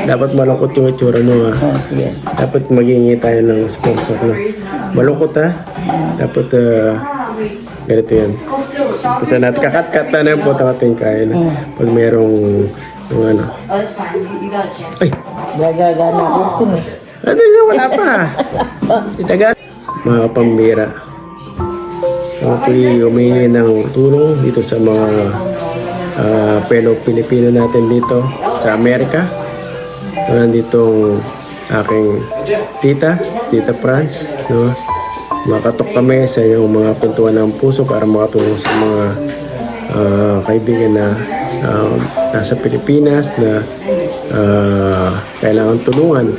Dapat malungkot yung itsura mo, ha? Oh, sige. Dapat maghingi tayo ng sponsor na malungkot, ha? Dapat ganito yan. Kasi natin kakat-kat na yung puta natin kain. Pag merong yung ano. Ay! Gagagana ako ito eh. Ano yun? Wala pa. Itaga. Mga pambira. Ako'y humingi ng tulong dito sa mga fellow Pilipino natin dito sa Amerika. Nandito aking Tita Franz, no? Makatok kami sa iyong mga pintuan ng puso para makatulong sa mga kaibigan na nasa Pilipinas na kailangan tulungan.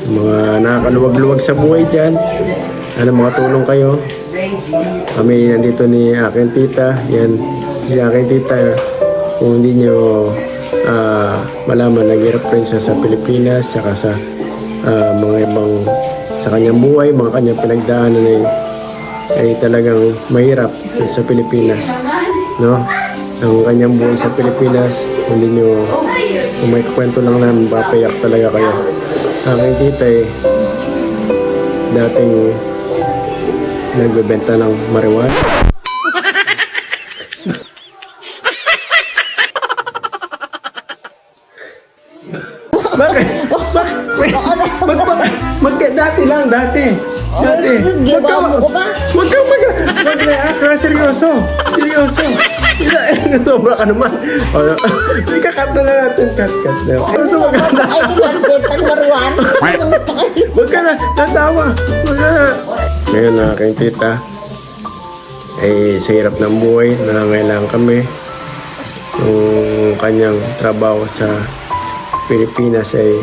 Mga nakakaluwag-luwag sa buhay dyan, makatulong kayo. Kami nandito ni aking tita. Yan, si aking tita. Kung hindi nyo malaman, naghirap rin siya sa Pilipinas, saka sa mga ibang sa kanyang buhay, mga kanyang pinagdaanan ay talagang mahirap sa Pilipinas, no? Ang kanyang buhay sa Pilipinas, hindi nyo, kung may kwento lang namin, papayak talaga kayo. Aking tita dating nagbebenta ng marijuana. Bakit? Dati lang, dati. Ginawa mo ko ba? Huwag kang seryoso. Sobra ka naman. May kakat na natin. Cut na. Gusto mo ka na. Ay, di ba? Betang maruan. Huwag ka na. Natawa. Ngayon na aking tita ay sa hirap ng buhay. Nangangailangan kami. Yung kanyang trabaho sa Pilipinas ay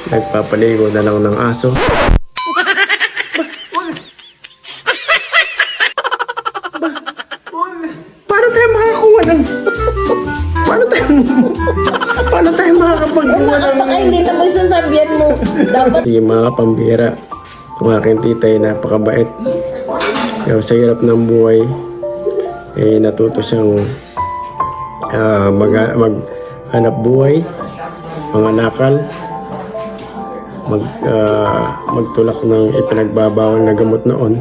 nagpapaligo na lang ng aso. Paano tayo makakakuha ng... Paano tayo makakapagkuha ng... Baka hindi naman sasabihan mo. Dapat... Sige mga pambira, ang aking tita ay napakabait. Kaya sa hirap ng buhay, ay natuto siyang maghanap buhay, manganakal, magtulak ng ipinagbabawal na gamot noon.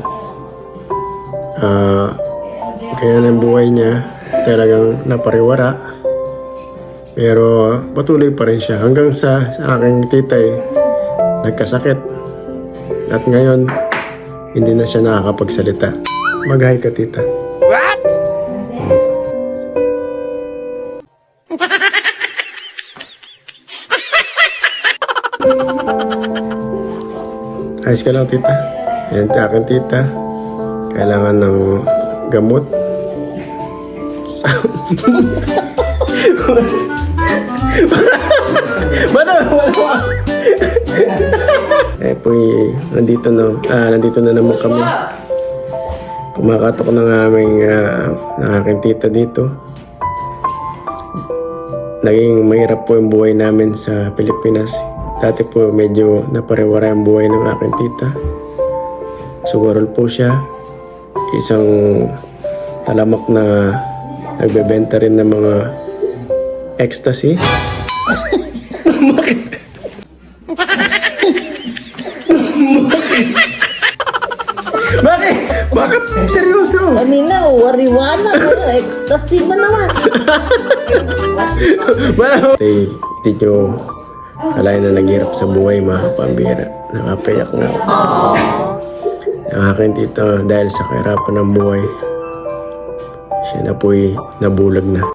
Kaya ng buhay niya talagang napariwara, pero patuloy pa rin siya hanggang sa aking titay nagkasakit at ngayon hindi na siya nakakapagsalita. Mag-hi ka, tita. What? Ayos ka lang, tita. Yan, aking tita. Kailangan ng gamot. Nandito na naman kami. Kumakatok ng aking tita dito. Naging mahirap po yung buhay namin sa Pilipinas. Dati po medyo napariwara ang buhay ng aking tita. Sugarol po siya. Isang talamak na nagbebenta rin ng mga ecstasy. Bakit? Bakit? Bakit? Seryoso? Kanina, wariwana. Ecstasy na naman. Hindi nyo kalain na naghirap sa buhay, mga pambira. Nakapayak nga. Ang akin dito dahil sa kahirapan ng buhay, siya na po'y nabulag na.